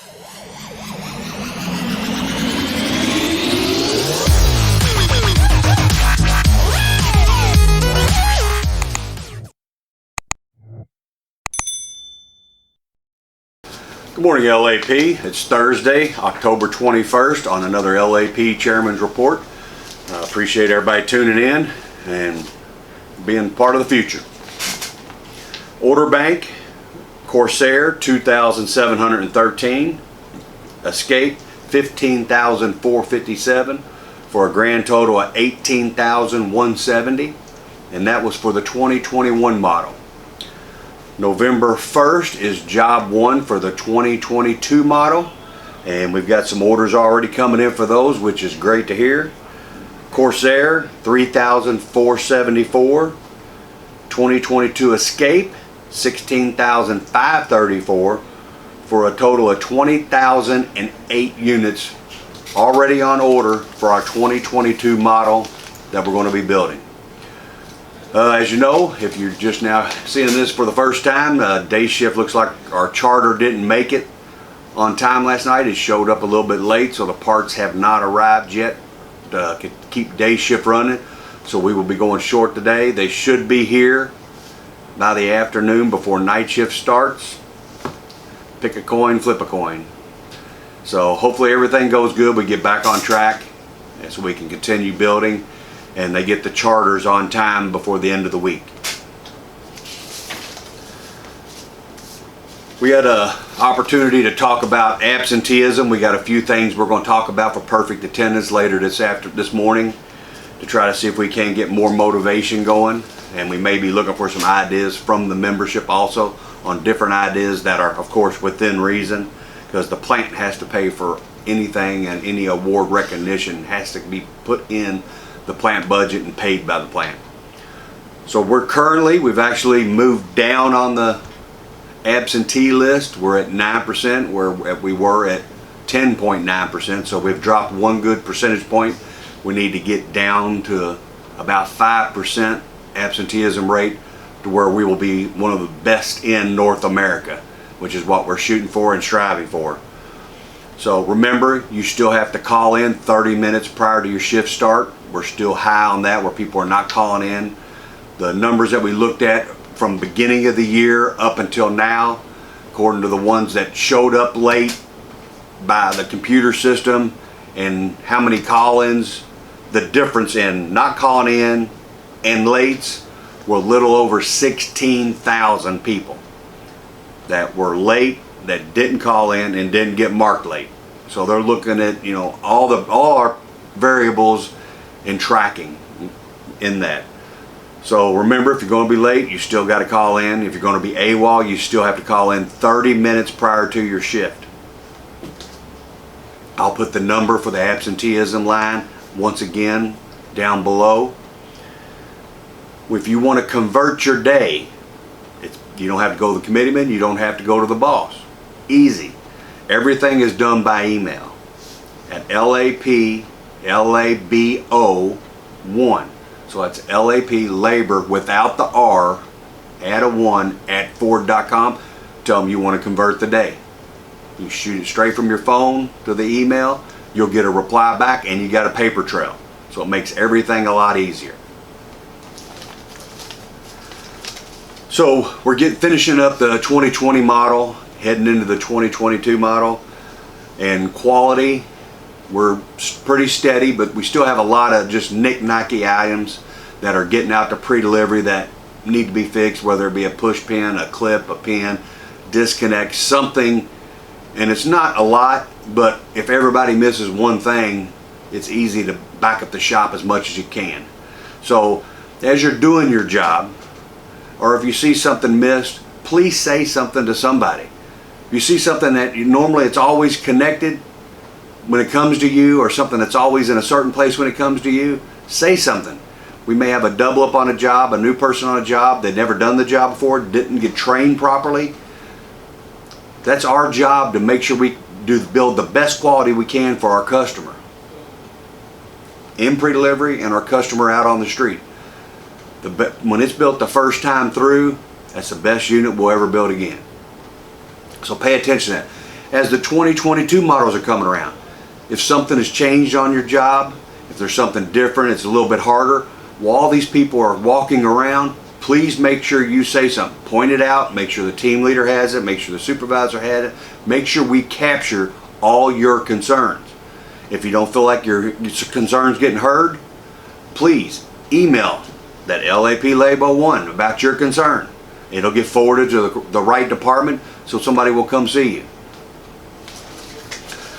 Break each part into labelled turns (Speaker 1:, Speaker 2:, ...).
Speaker 1: Good morning, LAP. It's Thursday, October 21st on another LAP Chairman's Report. Appreciate everybody tuning in and being part of the future. Order bank, Corsair 2,713, Escape 15,457 for a grand total of 18,170, and that was for the 2021 model. November 1st is job 1 for the 2022 model, and we've got some orders already coming in for those, which is great to hear. Corsair 3,474, 2022 Escape 16,534 for a total of 20,008 units already on order for our 2022 model that we're going to be building. As you know, if you're just now seeing this for the first time, day shift looks like our charter didn't make it on time last night. It showed up a little bit late, so the parts have not arrived yet to keep day shift running. So we will be going short today. They should be here by the afternoon before night shift starts. Pick a coin, flip a coin. So hopefully everything goes good. We get back on track and so we can continue building, and they get the charters on time before the end of the week. We had an opportunity to talk about absenteeism. We got a few things we're going to talk about for perfect attendance later this morning to try to see if we can get more motivation going, and we may be looking for some ideas from the membership also on different ideas that are of course within reason, because the plant has to pay for anything, and any award recognition has to be put in the plant budget and paid by the plant. So we've actually moved down on the absentee list. We're at 9%, where we were at 10.9%, so we've dropped one good percentage point. We need to get down to about 5% absenteeism rate to where we will be one of the best in North America, which is what we're shooting for and striving for. So remember, you still have to call in 30 minutes prior to your shift start. We're still high on that, where people are not calling in. The numbers that we looked at from beginning of the year up until now, according to the ones that showed up late by the computer system and how many call-ins, the difference in not calling in and lates were a little over 16,000 people that were late, that didn't call in and didn't get marked late. So they're looking at, you know, all our variables and tracking in that. So remember, if you're going to be late, you still got to call in. If you're going to be AWOL, you still have to call in 30 minutes prior to your shift. I'll put the number for the absenteeism line once again down below. If you want to convert your day, you don't have to go to the committeeman, you don't have to go to the boss. Easy. Everything is done by email at LABO1. So that's LAP labor without the R, add a 1 at Ford.com. Tell them you want to convert the day. You shoot it straight from your phone to the email, you'll get a reply back, and you got a paper trail. So it makes everything a lot easier. So we're finishing up the 2020 model, heading into the 2022 model, and quality, we're pretty steady, but we still have a lot of just knick-knacky items that are getting out to pre-delivery that need to be fixed, whether it be a push pin, a clip, a pin, disconnect, something. And it's not a lot, but if everybody misses one thing, it's easy to back up the shop as much as you can. So as you're doing your job, or if you see something missed, please say something to somebody. If you see something that normally it's always connected when it comes to you, or something that's always in a certain place when it comes to you, say something. We may have a double up on a job, a new person on a job, they'd never done the job before, didn't get trained properly. That's our job to make sure we build the best quality we can for our customer in pre-delivery and our customer out on the street. When it's built the first time through, that's the best unit we'll ever build again. So pay attention to that. as the 2022 models are coming around. If something has changed on your job, if there's something different, it's a little bit harder, while all these people are walking around, please make sure you say something. Point it out, make sure the team leader has it, make sure the supervisor had it, make sure we capture all your concerns. If you don't feel like your concerns getting heard, please email that LAP Label 1 about your concern. It'll get forwarded to the right department so somebody will come see you.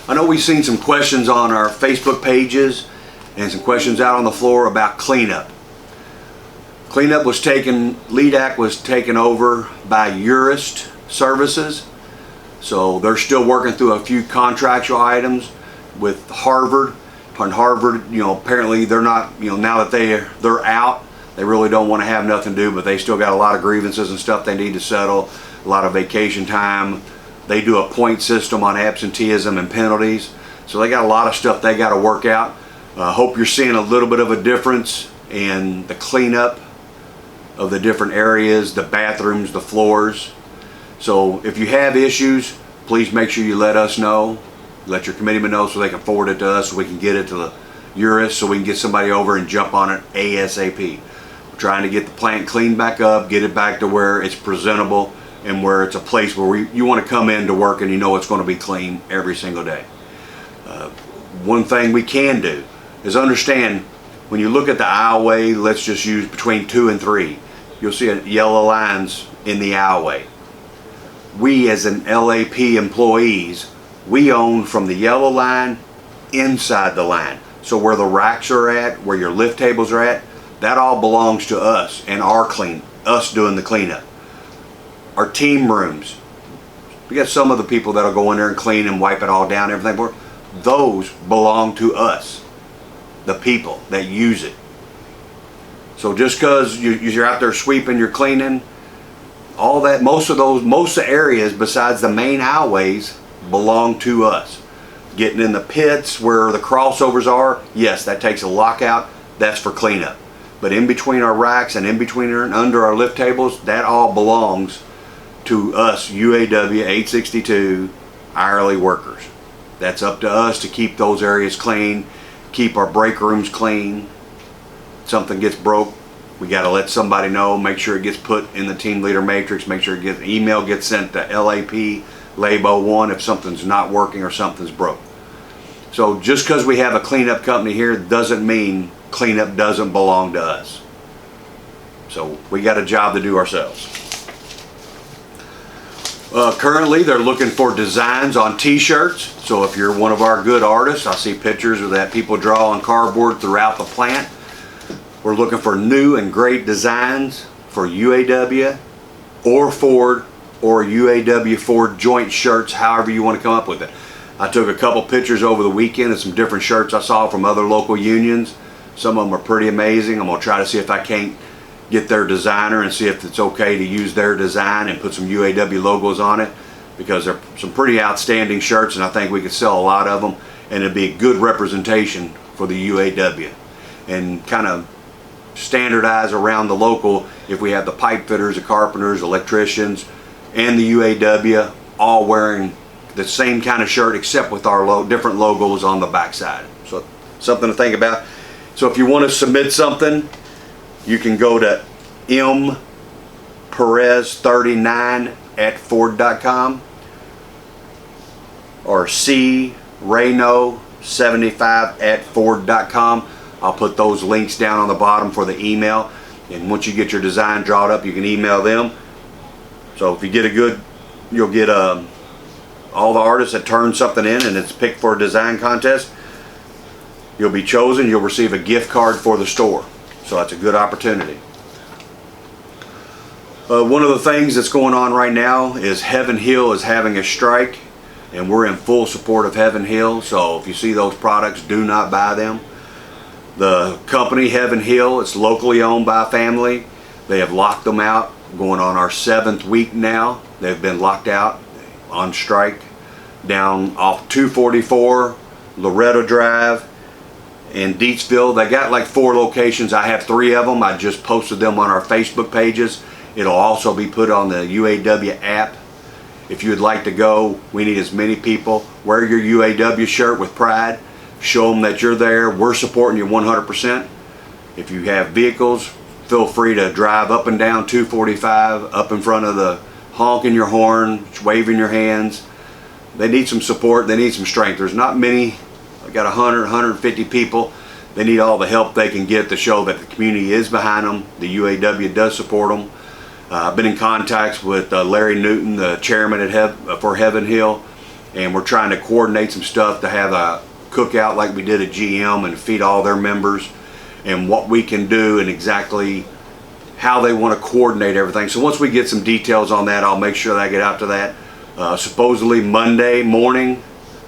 Speaker 1: I know we've seen some questions on our Facebook pages and some questions out on the floor about cleanup. Cleanup was taken, Lead Act was taken over by Urist Services. So they're still working through a few contractual items with Harvard. And Harvard, apparently they're not, now that they're out, they really don't want to have nothing to do, but they still got a lot of grievances and stuff they need to settle, a lot of vacation time. They do a point system on absenteeism and penalties. So they got a lot of stuff they got to work out. Hope you're seeing a little bit of a difference in the cleanup of the different areas, the bathrooms, the floors. So if you have issues, please make sure you let us know. Let your committeeman know so they can forward it to us so we can get it to the Urist so we can get somebody over and jump on it ASAP. We're trying to get the plant cleaned back up, get it back to where it's presentable and where it's a place where you want to come in to work and you know it's going to be clean every single day. One thing we can do is understand when you look at the aisleway, let's just use between 2 and 3, you'll see yellow lines in the aisleway. We as an LAP employees, we own from the yellow line inside the line. So where the racks are at, where your lift tables are at, that all belongs to us and us doing the cleanup. Our team rooms, we got some of the people that'll go in there and clean and wipe it all down, everything. Those belong to us, the people that use it. So just because you're out there sweeping, you're cleaning, all that, most of the areas besides the main aisleways belong to us. Getting in the pits where the crossovers are, yes, that takes a lockout, that's for cleanup. But in between our racks and in between and under our lift tables, that all belongs to us UAW 862 hourly workers. That's up to us to keep those areas clean, keep our break rooms clean. Something gets broke, we got to let somebody know, make sure it gets put in the team leader matrix, make sure an email gets sent to LAP Label 1 if something's not working or something's broke. So just because we have a cleanup company here doesn't mean cleanup doesn't belong to us. So we got a job to do ourselves. Currently they're looking for designs on t-shirts. So if you're one of our good artists, I see pictures of that people draw on cardboard throughout the plant. We're looking for new and great designs for UAW or Ford or UAW Ford joint shirts, however you want to come up with it. I took a couple pictures over the weekend of some different shirts I saw from other local unions. Some of them are pretty amazing. I'm going to try to see if I can't get their designer and see if it's okay to use their design and put some UAW logos on it, because they're some pretty outstanding shirts and I think we could sell a lot of them and it'd be a good representation for the UAW and kind of standardize around the local if we have the pipe fitters, the carpenters, electricians, and the UAW all wearing the same kind of shirt except with our different logos on the backside. So something to think about. So if you want to submit something, you can go to mperez39@ford.com or crayno75@ford.com. I'll put those links down on the bottom for the email, and once you get your design drawn up you can email them. So if you get you'll get all the artists that turn something in and it's picked for a design contest, you'll be chosen, you'll receive a gift card for the store. So that's a good opportunity. One of the things that's going on right now is Heaven Hill is having a strike, and we're in full support of Heaven Hill. So if you see those products, do not buy them. The company Heaven Hill, it's locally owned by a family. They have locked them out, going on our 7th week now. They've been locked out on strike down off 244 Loretto Drive in Deatsville. They got like 4 locations. I have 3 of them. I just posted them on our Facebook pages. It'll also be put on the UAW app. If you would like to go, we need as many people. Wear your UAW shirt with pride. Show them that you're there. We're supporting you 100%. If you have vehicles, feel free to drive up and down 245, up in front of the, honking your horn, waving your hands. They need some support. They need some strength. There's not many. I got 100, 150 people. They need all the help they can get to show that the community is behind them. The UAW does support them. I've been in contact with Larry Newton, the chairman for Heaven Hill, and we're trying to coordinate some stuff to have a cookout like we did at GM and feed all their members, and what we can do and exactly how they want to coordinate everything. So once we get some details on that, I'll make sure that I get out to that. Supposedly Monday morning,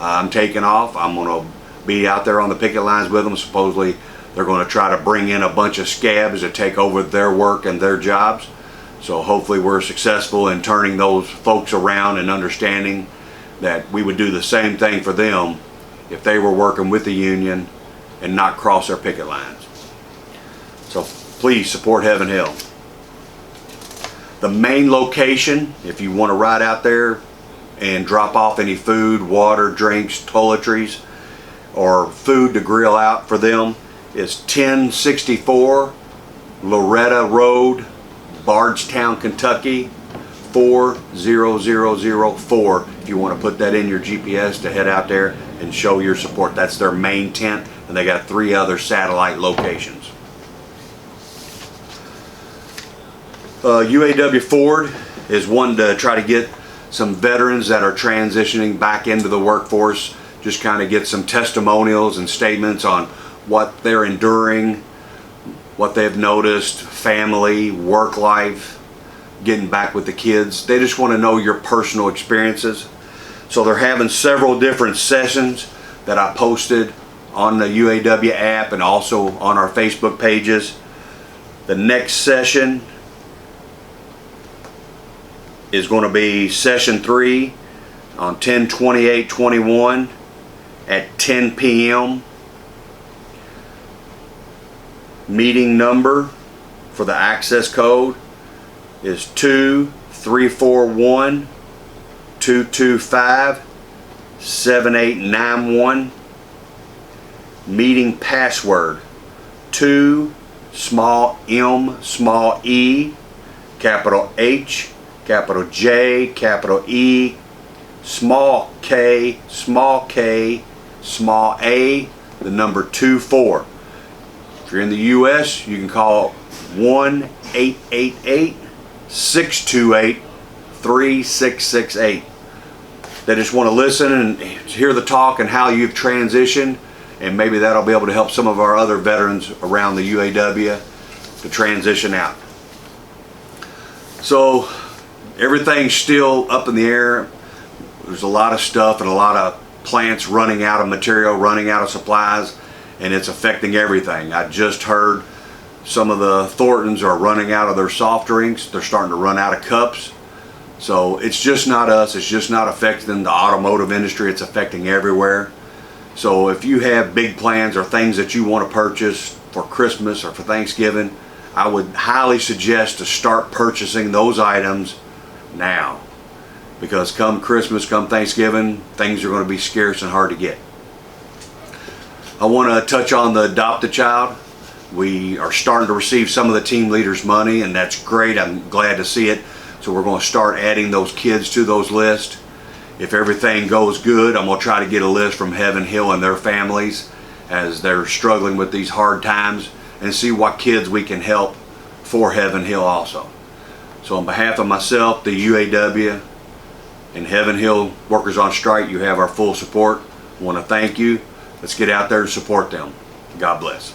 Speaker 1: I'm taking off. I'm going to be out there on the picket lines with them. Supposedly they're going to try to bring in a bunch of scabs to take over their work and their jobs. So hopefully we're successful in turning those folks around and understanding that we would do the same thing for them if they were working with the union and not cross their picket lines. So please support Heaven Hill. The main location, if you want to ride out there and drop off any food, water, drinks, toiletries, or food to grill out for them, is 1064 Loretta Road, Bardstown, Kentucky 40004. If you want to put that in your GPS to head out there and show your support. That's their main tent, and they got 3 other satellite locations. UAW Ford is wanting to try to get some veterans that are transitioning back into the workforce, just kind of get some testimonials and statements on what they're enduring, what they've noticed, family, work life, getting back with the kids. They just want to know your personal experiences. So they're having several different sessions that I posted on the UAW app and also on our Facebook pages. The next session is going to be session 3 on 10/28/21 at 10 p.m. Meeting number for the access code is 2341-225-7891. Meeting password 2 small m small e capital H capital J capital E small k small a the number 24. If you're in the U.S., you can call 1-888-628-3668. They just want to listen and hear the talk and how you've transitioned, and maybe that'll be able to help some of our other veterans around the UAW to transition out. So everything's still up in the air. There's a lot of stuff and a lot of plants running out of material, running out of supplies, and it's affecting everything. I just heard some of the Thorntons are running out of their soft drinks. They're starting to run out of cups. So it's just not us. It's just not affecting the automotive industry. It's affecting everywhere. So if you have big plans or things that you want to purchase for Christmas or for Thanksgiving, I would highly suggest to start purchasing those items now. Because come Christmas, come Thanksgiving, things are going to be scarce and hard to get. I want to touch on the Adopt a Child. We are starting to receive some of the team leaders' money, and that's great. I'm glad to see it. So we're going to start adding those kids to those lists. If everything goes good, I'm going to try to get a list from Heaven Hill and their families as they're struggling with these hard times, and see what kids we can help for Heaven Hill also. So on behalf of myself, the UAW, and Heaven Hill Workers on Strike, you have our full support. I want to thank you. Let's get out there and support them. God bless.